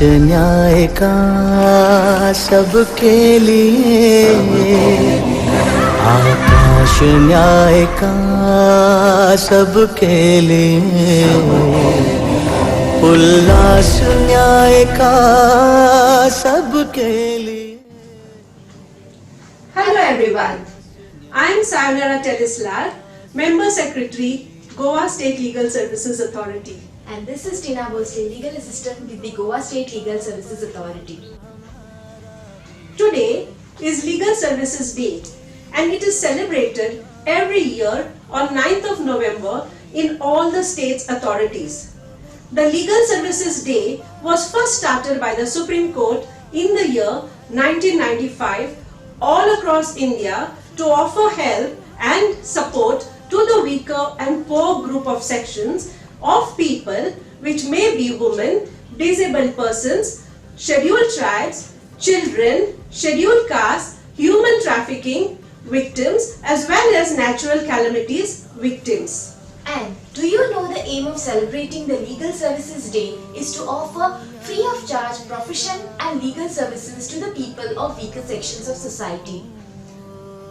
न्याय का सबके लिए, आकाश न्याय का सबके लिए, उल्लास न्याय का सबके लिए। Hello everyone, I am Sayonara Tellislal, Member Secretary, Goa State Legal Services Authority. And this is Tina Bosley, Legal Assistant with the Goa State Legal Services Authority. Today is Legal Services Day and it is celebrated every year on 9th of November in all the state's authorities. The Legal Services Day was first started by the Supreme Court in the year 1995 all across India to offer help and support to the weaker and poor group of sections of people which may be women, disabled persons, scheduled tribes, children, scheduled castes, human trafficking victims as well as natural calamities victims. And do you know the aim of celebrating the Legal Services Day is to offer free of charge profession and legal services to the people of weaker sections of society.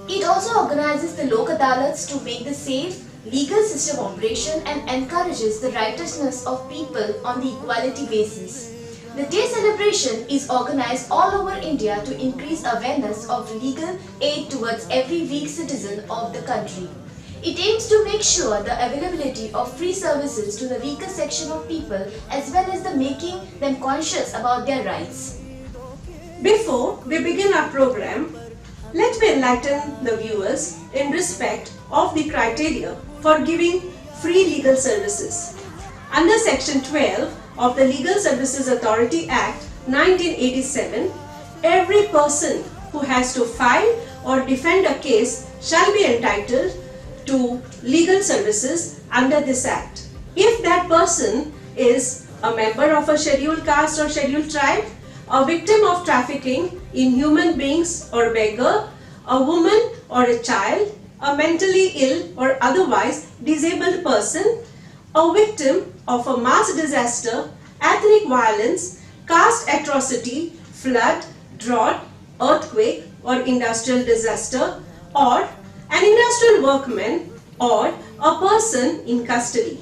It also organizes the Lok Adalats to make the safe legal system operation and encourages the righteousness of people on the equality basis. The day celebration is organized all over India to increase awareness of legal aid towards every weak citizen of the country. It aims to make sure the availability of free services to the weaker section of people as well as the making them conscious about their rights. Before we begin our program, let me enlighten the viewers in respect of the criteria for giving free legal services. Under Section 12 of the Legal Services Authority Act 1987, every person who has to file or defend a case shall be entitled to legal services under this Act. If that person is a member of a scheduled caste or scheduled tribe, a victim of trafficking in human beings or beggar, a woman or a child, a mentally ill or otherwise disabled person, a victim of a mass disaster, ethnic violence, caste atrocity, flood, drought, earthquake or industrial disaster, or an industrial workman, or a person in custody,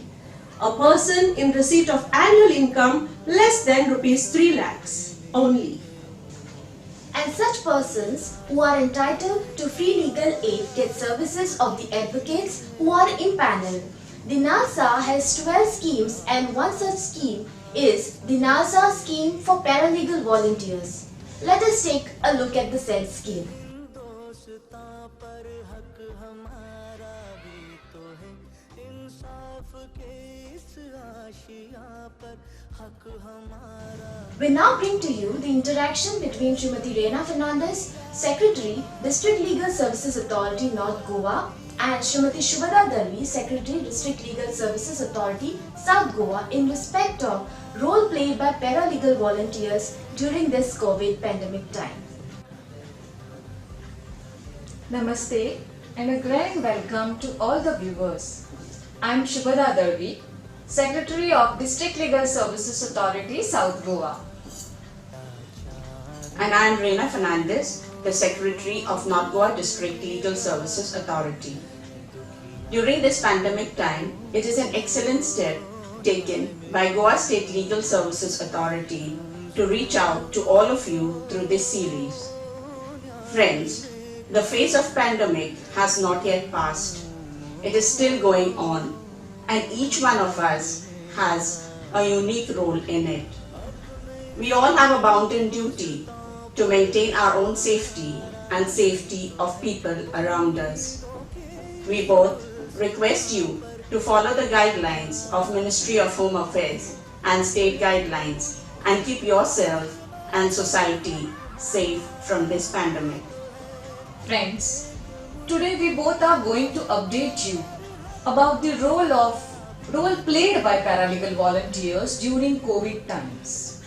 a person in receipt of annual income less than rupees 3 lakhs only. And such persons who are entitled to free legal aid get services of the advocates who are impaneled. The NALSA has 12 schemes and one such scheme is the NALSA scheme for paralegal volunteers. Let us take a look at the said scheme. We now bring to you the interaction between Srimati Reina Fernandez, Secretary, District Legal Services Authority, North Goa, and Srimati Shubhada Darvi, Secretary, District Legal Services Authority, South Goa, in respect of role played by paralegal volunteers during this COVID pandemic time. Namaste and a grand welcome to all the viewers. I am Shubhada Darvi, Secretary of District Legal Services Authority, South Goa. And I am Reina Fernandez, the Secretary of North Goa District Legal Services Authority. During this pandemic time, it is an excellent step taken by Goa State Legal Services Authority to reach out to all of you through this series. Friends, the phase of pandemic has not yet passed. It is still going on, and each one of us has a unique role in it. We all have a bounden duty to maintain our own safety and safety of people around us. We both request you to follow the guidelines of Ministry of Home Affairs and state guidelines and keep yourself and society safe from this pandemic. Friends, today we both are going to update you about the role played by paralegal volunteers during COVID times.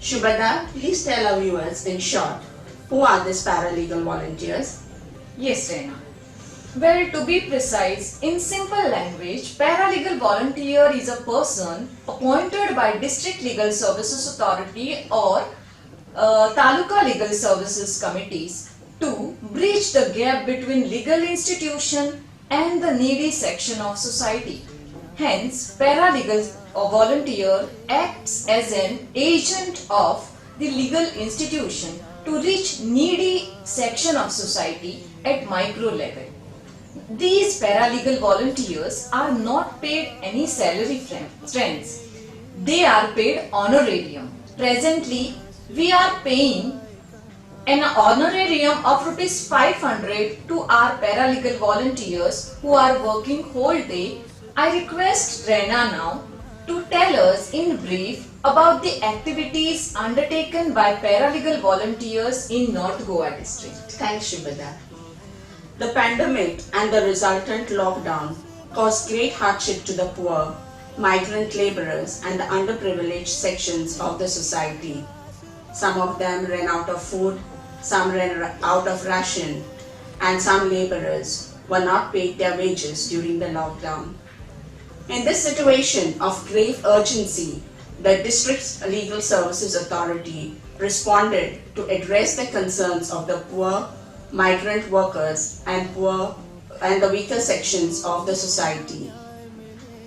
Shubhada, please tell our viewers in short, who are these paralegal volunteers? Yes, Reina. Well, to be precise, in simple language, paralegal volunteer is a person appointed by District Legal Services Authority or Taluka Legal Services Committees to bridge the gap between legal institution and the needy section of society. Hence, paralegal or volunteer acts as an agent of the legal institution to reach needy section of society at micro level. These paralegal volunteers are not paid any salary friends. They are paid honorarium. Presently, we are paying an honorarium of rupees 500 to our paralegal volunteers who are working whole day. I request Rena now to tell us in brief about the activities undertaken by paralegal volunteers in North Goa district. Thanks, Shubhada. The pandemic and the resultant lockdown caused great hardship to the poor, migrant laborers and the underprivileged sections of the society. Some of them ran out of food, some ran out of ration, and some laborers were not paid their wages during the lockdown. In this situation of grave urgency, the District Legal Services Authority responded to address the concerns of the poor, migrant workers and the weaker sections of the society.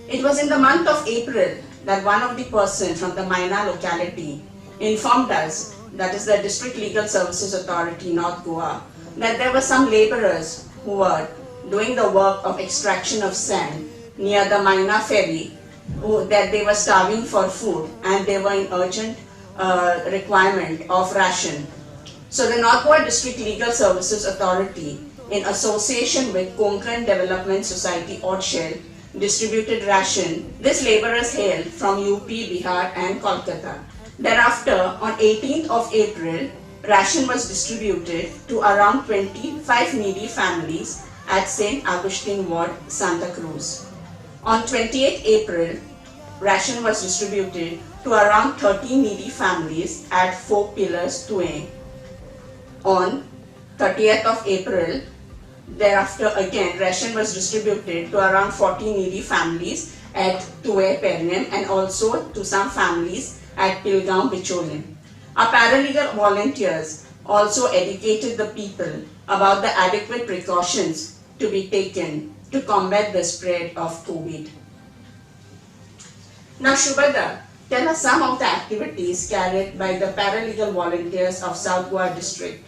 It was in the month of April that one of the persons from the Maina locality informed us, that is the District Legal Services Authority North Goa, that there were some laborers who were doing the work of extraction of sand near the Maina ferry, that they were starving for food and they were in urgent requirement of ration. So the North Goa District Legal Services Authority, in association with Konkan Development Society Odshell, distributed ration. These laborers hailed from UP, Bihar and Kolkata. Thereafter, on 18th of April, ration was distributed to around 25 needy families at St. Augustine Ward, Santa Cruz. On 28th April, ration was distributed to around 30 needy families at 4 Pillars, Tueng. On 30th of April, thereafter again ration was distributed to around 40 needy families at Tueng, Pernem and also to some families at Pilgaon, Bicholim. Our paralegal volunteers also educated the people about the adequate precautions to be taken to combat the spread of COVID. Now Shubhada, tell us some of the activities carried by the paralegal volunteers of South Goa district.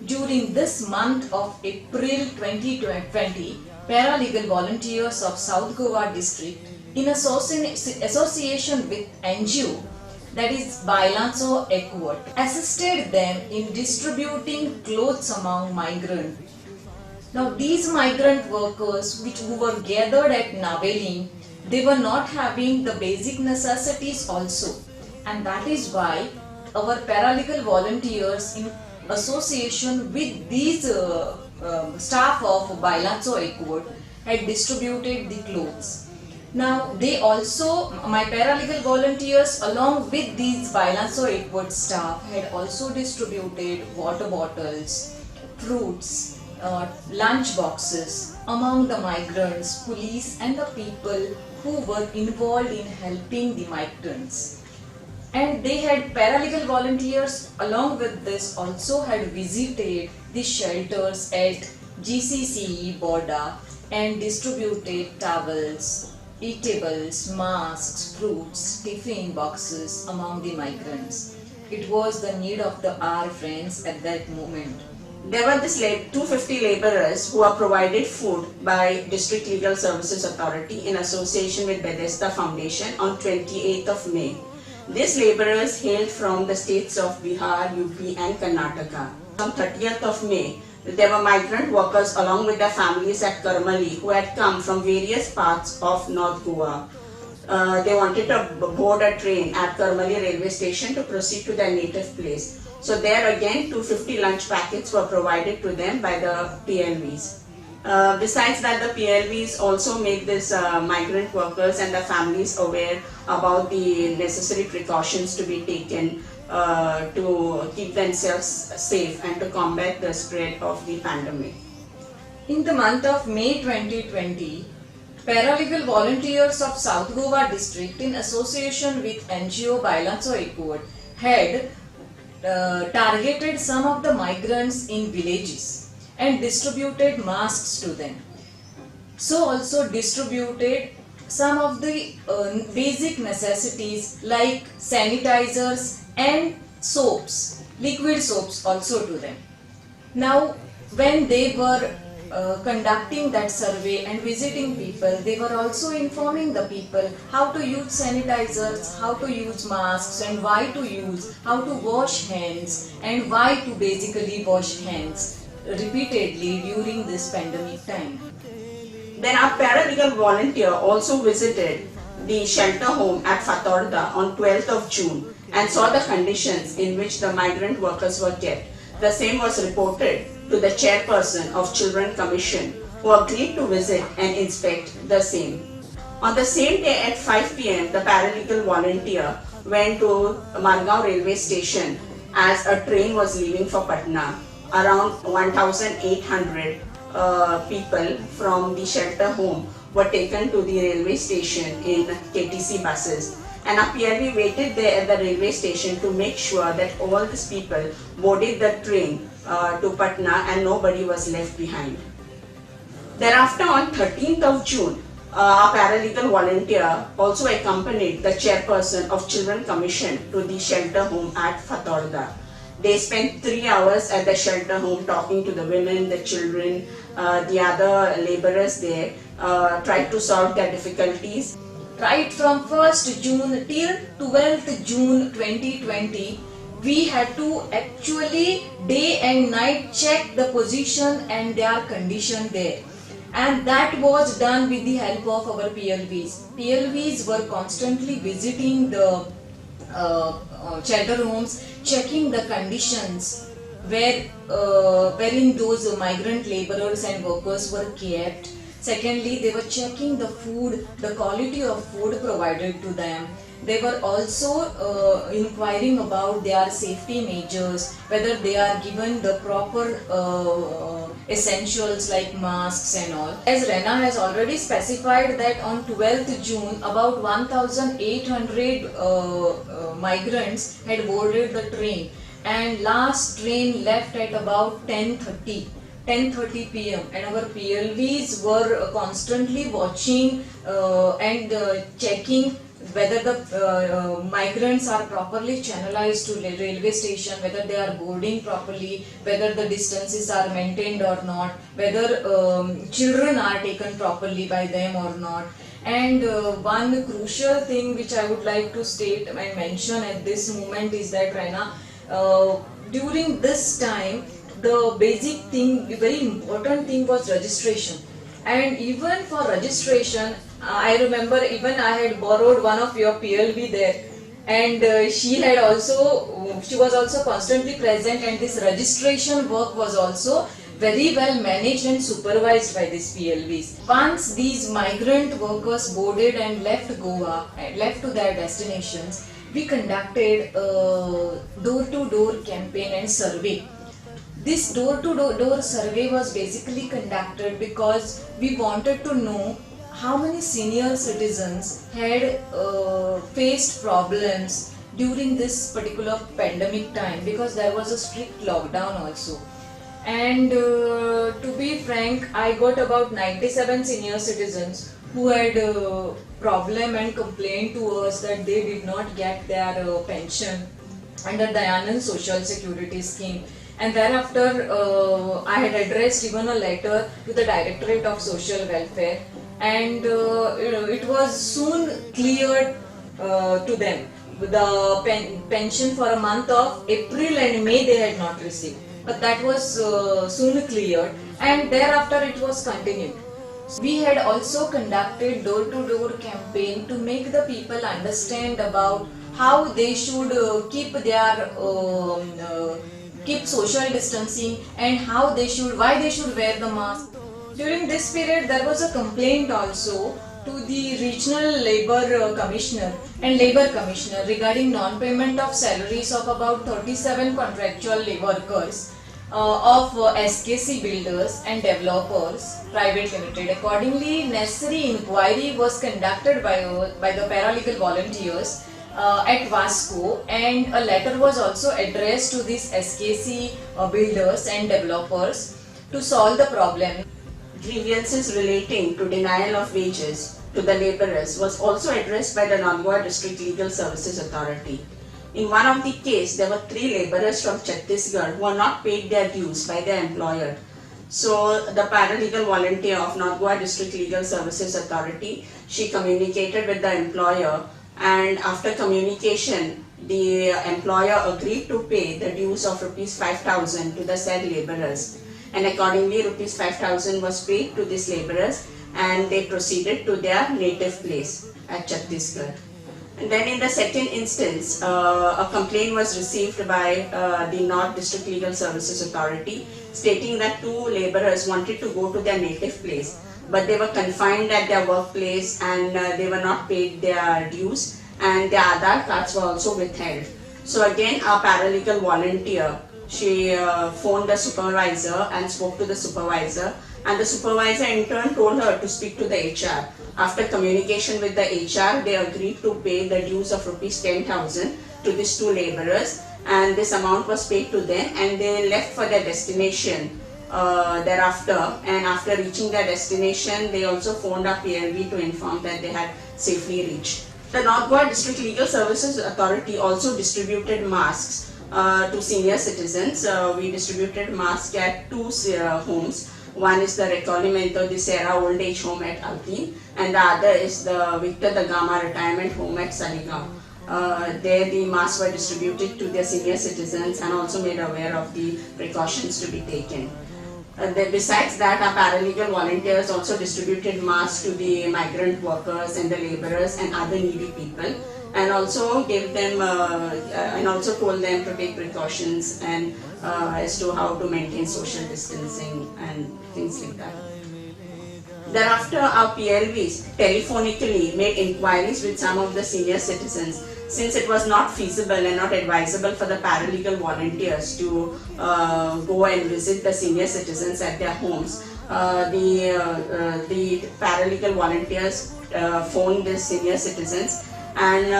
During this month of April 2020, paralegal volunteers of South Goa district in association with NGO, that is Bailanso Equot, assisted them in distributing clothes among migrants. Now these migrant workers who were gathered at Navelim, they were not having the basic necessities also, and that is why our paralegal volunteers in association with these staff of Bailanso Equot had distributed the clothes. Now they also, my paralegal volunteers along with these Bailanso Equot staff had also distributed water bottles, fruits, lunch boxes among the migrants, police and the people who were involved in helping the migrants. And they had paralegal volunteers along with this also had visited the shelters at GCCE Borda and distributed towels, eatables, masks, fruits, tiffin boxes among the migrants. It was the need of our friends at that moment. There were these 250 laborers who are provided food by District Legal Services Authority in association with Bethesda Foundation on 28th of May. These laborers hailed from the states of Bihar, UP and Karnataka. On 30th of May, there were migrant workers along with their families at Karmali who had come from various parts of North Goa. They wanted to board a train at Karmali railway station to proceed to their native place. So there again 250 lunch packets were provided to them by the PLVs. Besides that, the PLVs also made these migrant workers and their families aware about the necessary precautions to be taken to keep themselves safe and to combat the spread of the pandemic. In the month of May 2020, paralegal volunteers of South Goa district in association with NGO Bailanso Equad had targeted some of the migrants in villages and distributed masks to them. So also distributed some of the basic necessities like sanitizers and soaps, liquid soaps also to them. Now, when they were conducting that survey and visiting people, they were also informing the people how to use sanitizers, how to use masks and why to use, how to wash hands and why to basically wash hands repeatedly during this pandemic time. Then our paralegal volunteer also visited the shelter home at Fatorda on 12th of June and saw the conditions in which the migrant workers were kept. The same was reported to the chairperson of Children Commission, who agreed to visit and inspect the same. On the same day at 5 p.m., the paralegal volunteer went to Margao railway station as a train was leaving for Patna. Around 1,800 people from the shelter home were taken to the railway station in KTC buses. And our PLV waited there at the railway station to make sure that all these people boarded the train to Patna and nobody was left behind. Thereafter, on 13th of June, our paralegal volunteer also accompanied the chairperson of Children Commission to the shelter home at Fatorda. They spent 3 hours at the shelter home talking to the women, the children, the other laborers there, tried to solve their difficulties. Right from 1st June till 12th June 2020, we had to actually day and night check the position and their condition there. And that was done with the help of our PLVs. PLVs were constantly visiting the shelter homes, checking the conditions wherein those migrant laborers and workers were kept. Secondly, they were checking the food, the quality of food provided to them. They were also inquiring about their safety measures, whether they are given the proper essentials like masks and all. As Rena has already specified that on 12th June, about 1,800 migrants had boarded the train, and last train left at about 10:30 p.m. and our PLVs were constantly watching and checking whether the migrants are properly channelized to the railway station, whether they are boarding properly, whether the distances are maintained or not, whether children are taken properly by them or not. And one crucial thing which I would like to state and mention at this moment is that Rena, during this time, the basic thing, the very important thing was registration. And even for registration, I remember even I had borrowed one of your PLV there, and she was also constantly present, and this registration work was also very well managed and supervised by these PLVs. Once these migrant workers boarded and left Goa and left to their destinations, we conducted a door-to-door campaign and survey. This door-to-door survey was basically conducted because we wanted to know how many senior citizens had faced problems during this particular pandemic time, because there was a strict lockdown also. And to be frank, I got about 97 senior citizens who had problem and complained to us that they did not get their pension under the Anand Social Security Scheme. And thereafter, I had addressed even a letter to the Directorate of Social Welfare, and it was soon cleared to them. The pension for a month of April and May they had not received, but that was soon cleared, and thereafter it was continued. We had also conducted door-to-door campaign to make the people understand about how they should keep social distancing and why they should wear the mask. During this period, there was a complaint also to the regional labor commissioner and labor commissioner regarding non-payment of salaries of about 37 contractual labor workers. of SKC Builders and Developers Private Limited. Accordingly, necessary inquiry was conducted by the paralegal volunteers at Vasco, and a letter was also addressed to these SKC builders and developers to solve the problem. Grievances relating to denial of wages to the labourers was also addressed by the North Goa District Legal Services Authority. In one of the case, there were 3 labourers from Chhattisgarh who were not paid their dues by their employer. So the paralegal volunteer of North Goa District Legal Services Authority, she communicated with the employer, and after communication, the employer agreed to pay the dues of rupees 5,000 to the said labourers. And accordingly, rupees 5,000 was paid to these labourers, and they proceeded to their native place at Chhattisgarh. And then in the second instance, a complaint was received by the North District Legal Services Authority stating that 2 labourers wanted to go to their native place, but they were confined at their workplace, and they were not paid their dues, and their Aadhaar cards were also withheld. So again, our paralegal volunteer, she phoned the supervisor and spoke to the supervisor, and the supervisor in turn told her to speak to the HR. After communication with the HR, they agreed to pay the dues of rupees 10,000 to these 2 labourers, and this amount was paid to them, and they left for their destination thereafter. And after reaching their destination, they also phoned up PLV to inform that they had safely reached. The North Goa District Legal Services Authority also distributed masks to senior citizens. We distributed masks at 2 homes. One is the Recollimento de Serra Old Age Home at Alpine, and the other is the Victor da Gama Retirement Home at Saligaon. There the masks were distributed to their senior citizens and also made aware of the precautions to be taken. Besides that, our paralegal volunteers also distributed masks to the migrant workers and the labourers and other needy people, and also gave them and also told them to take precautions and as to how to maintain social distancing and things like that. Thereafter, our PLVs telephonically made inquiries with some of the senior citizens, since it was not feasible and not advisable for the paralegal volunteers to go and visit the senior citizens at their homes. The paralegal volunteers phoned the senior citizens and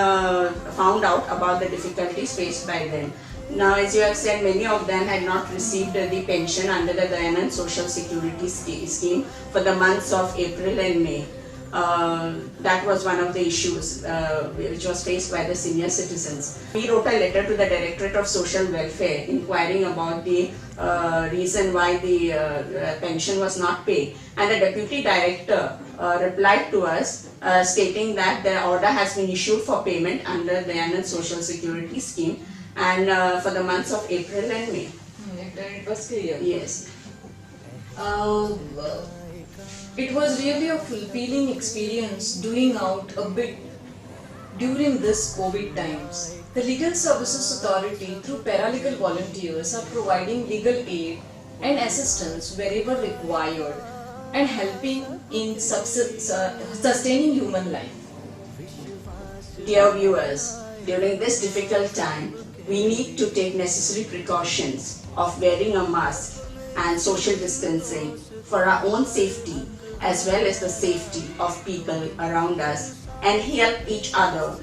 found out about the difficulties faced by them. Now, as you have said, many of them had not received the pension under the Dayanand Social Security Scheme for the months of April and May. That was one of the issues which was faced by the senior citizens. We wrote a letter to the Directorate of Social Welfare inquiring about the reason why the pension was not paid, and the Deputy Director replied to us stating that the order has been issued for payment under the Dayanand Social Security Scheme, and for the months of April and May. It was clear. Yes. It was really a fulfilling experience doing out a bit during this COVID times. The Legal Services Authority through paralegal volunteers are providing legal aid and assistance wherever required and helping in sustaining human life. Dear viewers, during this difficult time, we need to take necessary precautions of wearing a mask and social distancing for our own safety as well as the safety of people around us, and help each other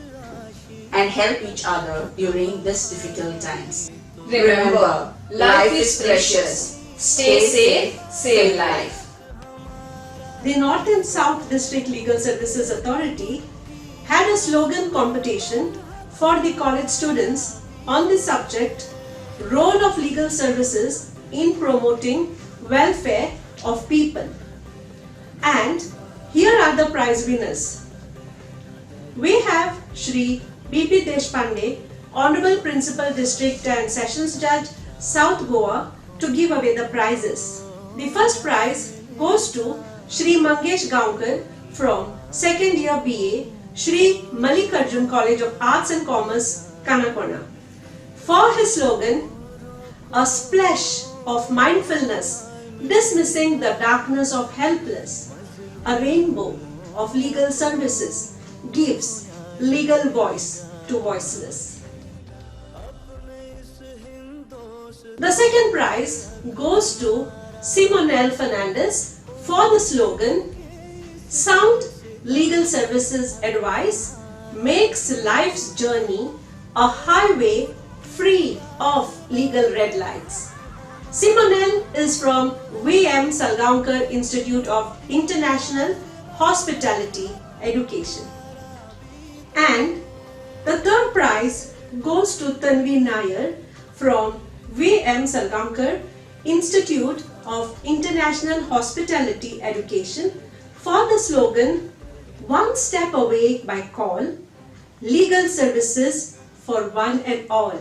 during this difficult times. Remember, life is precious. Stay safe, save life. The North and South District Legal Services Authority had a slogan competition for the college students on the subject Role of Legal Services in Promoting Welfare of People. And here are the prize winners. We have Shri B.P. Deshpande, Honorable Principal District and Sessions Judge, South Goa, to give away the prizes. The first prize goes to Shri Mangesh Gaonkar from 2nd year BA, Shri Mallikarjun College of Arts and Commerce, Kanakona. For his slogan, a splash of mindfulness, dismissing the darkness of helpless, a rainbow of legal services gives legal voice to voiceless. The second prize goes to Simonel Fernandez for the slogan Sound Legal Services Advice makes life's journey a highway free of legal red lights. Simonel is from VM Salgaonkar Institute of International Hospitality Education. And the third prize goes to Tanvi Nair from VM Salgaonkar Institute of International Hospitality Education for the slogan One Step Away by Call, Legal Services for One and All.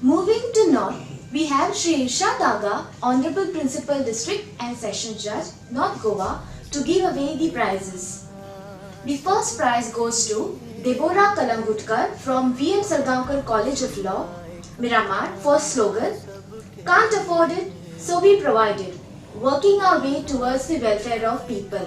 Moving to North, we have Shri Irsha Daga, Honorable Principal District and Session Judge, North Goa, to give away the prizes. The first prize goes to Deborah Kalangutkar from VM Salgaonkar College of Law, Miramar, for slogan Can't afford it, so we provide it, working our way towards the welfare of people.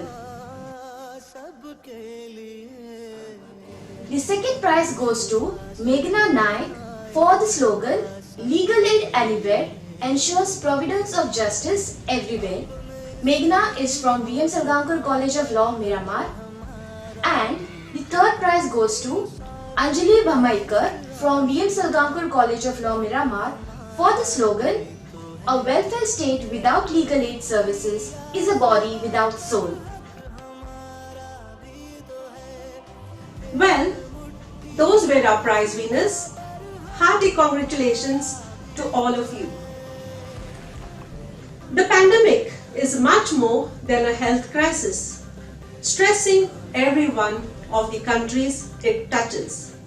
The second prize goes to Meghna Naik for the slogan Legal Aid Anywhere ensures providence of justice everywhere. Meghna is from VM Salgaonkar College of Law, Miramar. And the third prize goes to Anjali Bhamaikar from VM Salgaonkar College of Law, Miramar for the slogan A welfare state without legal aid services is a body without soul. Well, those were our prize winners. Hearty congratulations to all of you. The pandemic is much more than a health crisis, stressing every one of the countries it touches.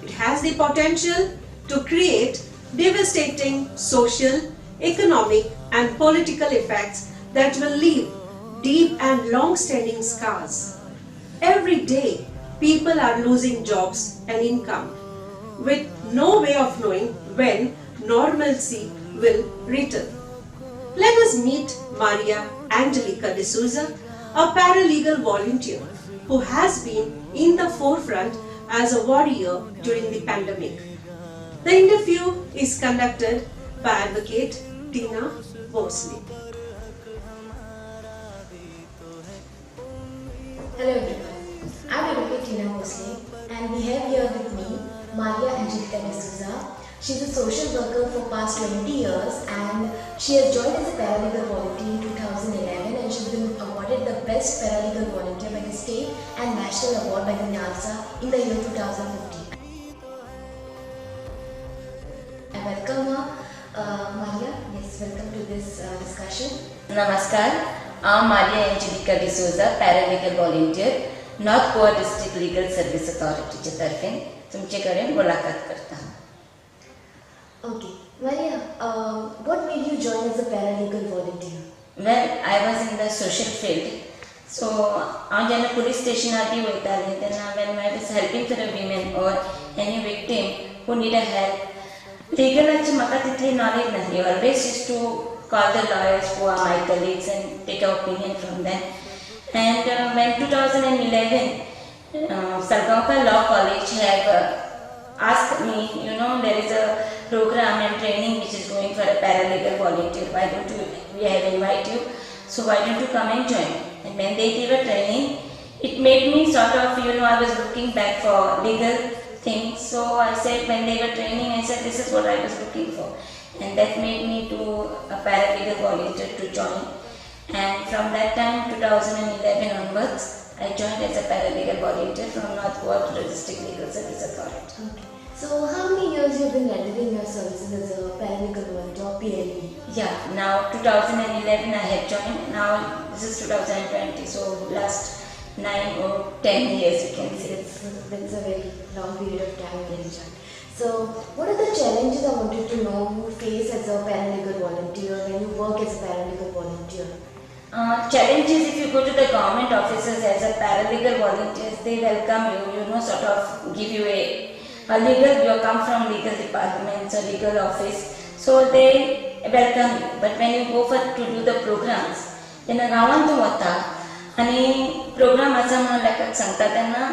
It has the potential to create devastating social, economic and political effects that will leave deep and long-standing scars. Every day, people are losing jobs and income, with no way of knowing when normalcy will return. Let us meet Maria Angelica D'Souza, a paralegal volunteer who has been in the forefront as a warrior during the pandemic. The interview is conducted by Advocate Tina Bosley. Hello everyone, I'm Advocate Tina Bosley and we have here with me Maria Angelica D'Souza. She's a social worker for past 20 years and she has joined as a paralegal volunteer in 2011 and she's been awarded the best paralegal volunteer by the state and national award by the NALSA in the year 2015. I welcome her. Maria, yes, welcome to this discussion. Namaskar, I'm Maria Angelica D'Souza, paralegal volunteer, North Goa District Legal Service Authority च्या तर्फे तुमच्याकडे मुलाखत करता. Okay, Maria, what made you join as a paralegal volunteer? Well, I was in the social field, so I was in a police station then when I was helping for a women or any victim who need a help. Legal maka titli knowledge nahi. Always used to call the lawyers who are my colleagues and take an opinion from them. And when 2011, Salgaonkar Law College have asked me, there is a program and training which is going for a paralegal volunteer. Why don't we have invite you? So why don't you come and join? And when they gave a training, it made me sort of, I was looking back for legal things. So I said, when they were training, I said, this is what I was looking for. And that made me to a paralegal volunteer to join. And from that time, 2011 onwards, I joined as a paralegal volunteer from North Goa to the District Legal Service Authority. Okay. So how many years you have been rendering your services as a paralegal volunteer or PLV? Yeah, now 2011 I had joined. Now this is 2020, so last 9 or 10 years you can say. That's a very long period of time you have joined. So what are the challenges I wanted to know you face as a paralegal volunteer when you work as a paralegal volunteer? Challenges, if you go to the government offices as a paralegal volunteer, they welcome you, sort of give you a legal, you come from legal departments or legal office, so they welcome you. But when you go to do the programs, तेन्ना गांवांत तूं वता आनी programme आसा म्हणून लेखक सांगता तेन्ना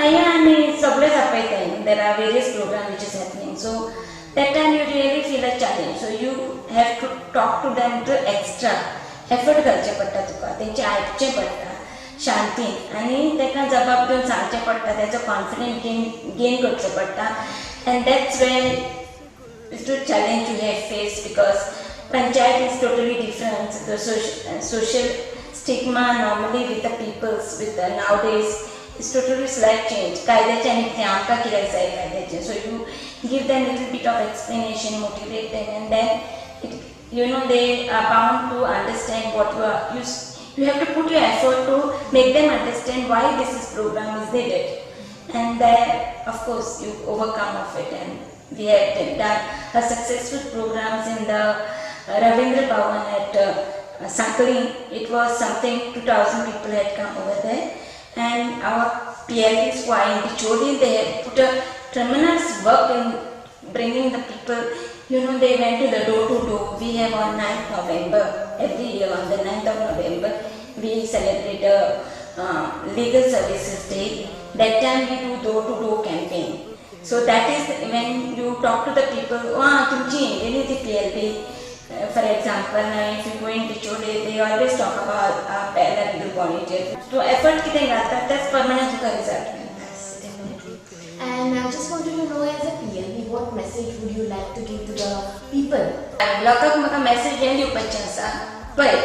आया आनी सगळेच आपयताय. देर are various programs which is happening. So that time you really feel a challenge. So you have to talk to them to extra effort करचे पडटा तुका, तेंचे आयकचें पडटा शांतीन आनी ताका जबाब दिवन सांगचें पडटा, तेचो कॉन्फिडन्स गेन करचो पडटा. And that's where it's a challenge you have faced because panchayat is totally different. The social stigma normally with the peoples with the nowadays is totally slight change. कायद्याचे आनी कितें आमकां कित्याक जाय कायद्याचें. So you give them little bit of explanation, motivate them, and then they are bound to understand what you have to put your effort to make them understand why this program is needed. And then of course you overcome of it, and we have done a successful programs in the Ravindra Bhavan at Sakali. It was something 2000 people had come over there, and our PLDs who are in Bicholi, they had put a tremendous work in bringing the people. They went to the door to door. We have on 9th November every year. On the 9th of November we celebrate a legal services day. That time we do door to door campaign. So that is when you talk to the people. Tumchi any the PLB. For example, if you go in Bichole, they always talk about paralegal volunteer. So effort कितें घालतात that's permanent तुका result. And I just wanted to know, as a PLB, what message would you like to give to the people? लोकांक म्हाका message हें दिवपाचें आसा. पळय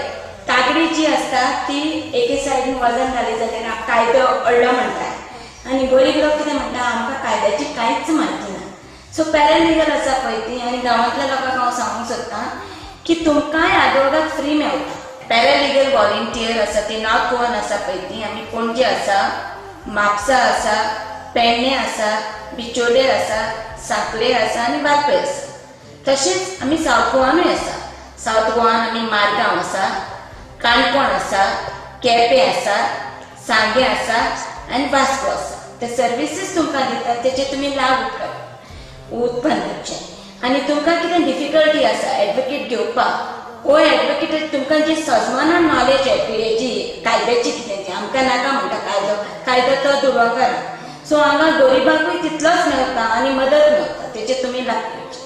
कागडी जी आसता ती एके सायडीन वजन घाली जाल्यार कायदो अडलो म्हणटा आनी गरीब लोक कितें म्हणटा आमकां कायद्याची कांयच म्हायती ना. सो पॅरालिगल आसा पळय ती आनी गांवांतल्या लोकांक हांव सांगूंक सोदतां की तुमकांय आदवोगाद फ्री मेळटा. पॅरालिगल व्हॉलंटियर आसा ती नॉर्थ गोवन आसा पळय ती आमी पणजे आसा, म्हापसा आसा, पेडणे आसा, बिचोले आसा, सांकळे आसा आनी बारपें आसा. तशेंच आमी सावथ गोवानूय आसा. सावथ गोवान आमी मारगांव आसा, काणकोण आसा, केपें आसा, सांगे आसा आनी वास्को आसा. ते सर्विसीस तुमकां दितात तेचे तुमी लाभ उत्पन्न दिवचें. आनी तुमकां कितें डिफिकल्टी आसा एडवोकेट घेवपाक वो एडवोकेट तुमकां जी सजमानान नॉलेज हेजी कायद्याची कितें ती आमकां नाका म्हणटा कायदो तो दुडोकर. सो हांगा गरिबाकूय तितलोच मेळटा आनी मदत मेळटा तेचे तुमी लाभ घेवचे.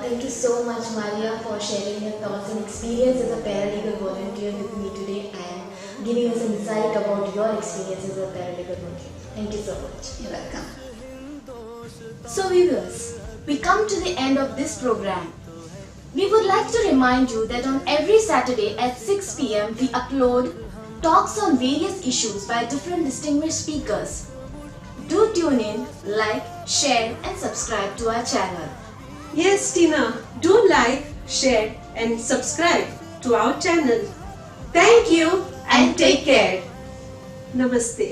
Thank you so much, Maria, for sharing your thoughts and experience as a paralegal volunteer with me today and giving us insight about your experience as a paralegal volunteer. Thank you so much. You're welcome. So viewers, we come to the end of this program. We would like to remind you that on every Saturday at 6 p.m. we upload talks on various issues by different distinguished speakers. Do tune in, like, share and subscribe to our channel. Yes, Tina, do like, share and subscribe to our channel. Thank you and take care. Namaste.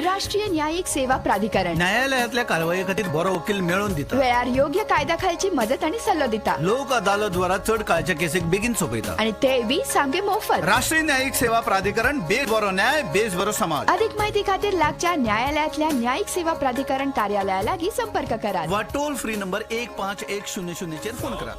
राष्ट्रीय न्यायिक सेवा प्राधिकरण न्यायालयातल्या कारवाई खातीर बरो वकील मेळोवन दिता. वेळार योग्य कायद्या खालची मदत आणि सल्लो दिता. लोक अदालत द्वारा चड काळच्या केसीक बेगीन सोपयता आणि तेवूय सामके मोफत. राष्ट्रीय न्यायिक सेवा प्राधिकरण बेस बरो न्याय बेस बरो समाज. अधिक माहिती खातीर लागच्या न्यायालयातल्या न्यायिक सेवा प्राधिकरण कार्यालया लागीं संपर्क करा वा टोल फ्री नंबर 151000 चेर फोन करा.